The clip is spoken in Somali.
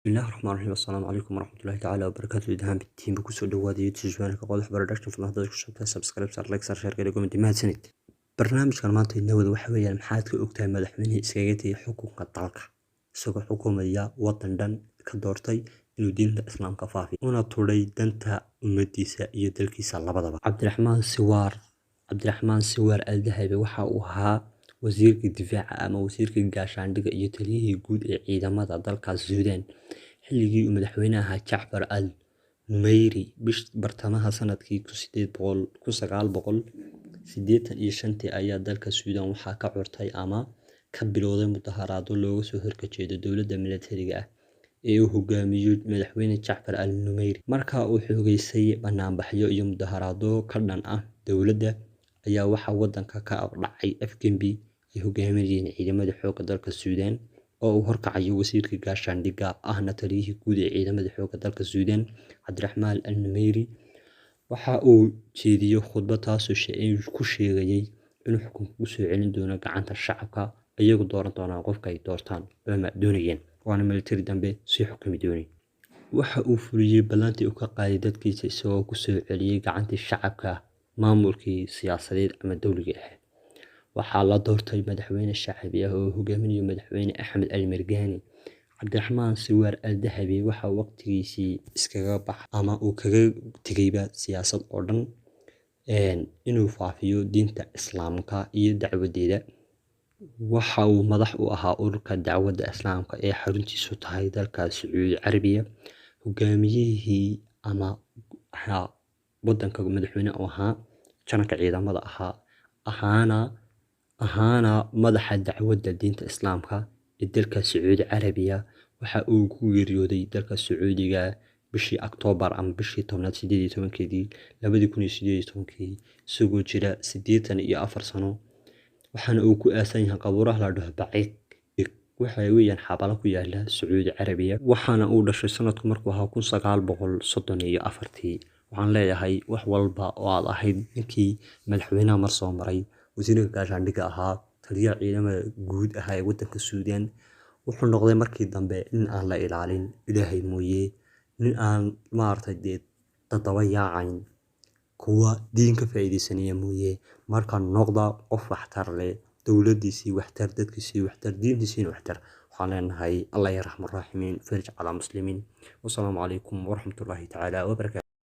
الله الرحمن الرحيم السلام عليكم ورحمة الله تعالى وبركاته دهان بالتيم بكسو دوادي يوتيوب جوانك قوضح برداشتن في اللحظة كشبتها سبسكرايب سار لايك سار شير كده قوم انتماهات سنة برنامج كالمانتو ينوذ وحويا المحاد كأوكتاي مدح منه إسكاقيتي حقوق الطلقة سوق حكومة يا وطن دان كدورتي إنو دين الإسلام كفافي ونا طولي دانتا أمديسا يدلكيسا لبضبا عبد الرحمن سوار الذهبي وحا وها وزيرك الدفاع أما وزيرك القاشاندقة يتليه يقود عيدامات دالكا السودان xilligii uu madaxweyne ahaa Jacfar al-Numeyri bartamaha sanadkii 1985 ayaa dalka Suudaan waxaa ka curtay ama ka bilowday mudaharaado looga soo horjeedo dowladda militariga ah ee uu hogaamiyo madaxweyne Jacfar al-Numeyri markaa uu xoogeysay banaanbaxyo iyo mudaharaado ka dhan ah dowladda ayaa waxa wadanka ka dhacay afgembi ay hogaaminayeen ciidamada xoogga dalka Suudaan oo uu horkacayo wasiirka gaashaandhigga ahna taliyihii guud ee ciidamada xoogga dalka Suudaan Cabdiraxmaan al-Numeyri waxa uu jeediyay khudbad taasoo ku sheegayay inuu xukunka u soo celin doono gacanta shacabka iyagu dooran doonaan qofka ay doortaan ama doonayeen waana military dambe si xukumi doonay waxa uu fuliyay ballantii uu ka qaaday dadkiisa isagoo ku soo celiyay gacantii shacabka maamulkii siyaasadeed ama dawliga ah waxaa la doortay madaxweyne shacbi ah oo hogaaminaya madaxweyne Axmed al-Margani Cabdiraxmaan Siwaar al-Dahabi waxa waqtigiisii iskaga bax ama uu kaga tagayba siyaasad oo dhan inuu faafiyo diinta islaamka iyo dacwadeeda waxa uu madax u ahaa ururka dacwadda islaamka ee xaruntiisu tahay dalka Sacuudi Carabiya hogaamiyihii ama wadanka madaxweyne oo ahaa janka ciidamada ahaana madaxa dacwadda diinta islaamka ee dalka Sacuudi Carabiya waxa uu ku geeriyooday dalka Sacuudiga bishii October ama bishii 18 2018 isagoo jira 84 sano waxaana uu ku aasan yahay qabuuraha la dhaho Baciid waxa weeyaan xabalo ku yaala Sacuudi Carabiya waxaana uu dhashay sanadku markuu ahaa 1934 waxaan leeyahay wax walba oo aad ahayd ninkii madaxweynaha mar soo maray wasiirka gaashaandhigga ahaa taliyaha ciidamada guud ahaa ee wadanka Suudaan wuxuu noqday markii dambe in aan la ilaalin ilaahay mooyee in aan maartay dadaba yaacayn kuwa diinka faa'iideysanaya mooyee marka noqda qof waxtar leh dawladdiisii waxtar dadkiisii waxtar diintiisii waxtar waxaan leenahay Allah ya raxmar raximin farj ala muslimiin wassalaamu calaykum waraxmatullaahi tacaala wa barakaatuh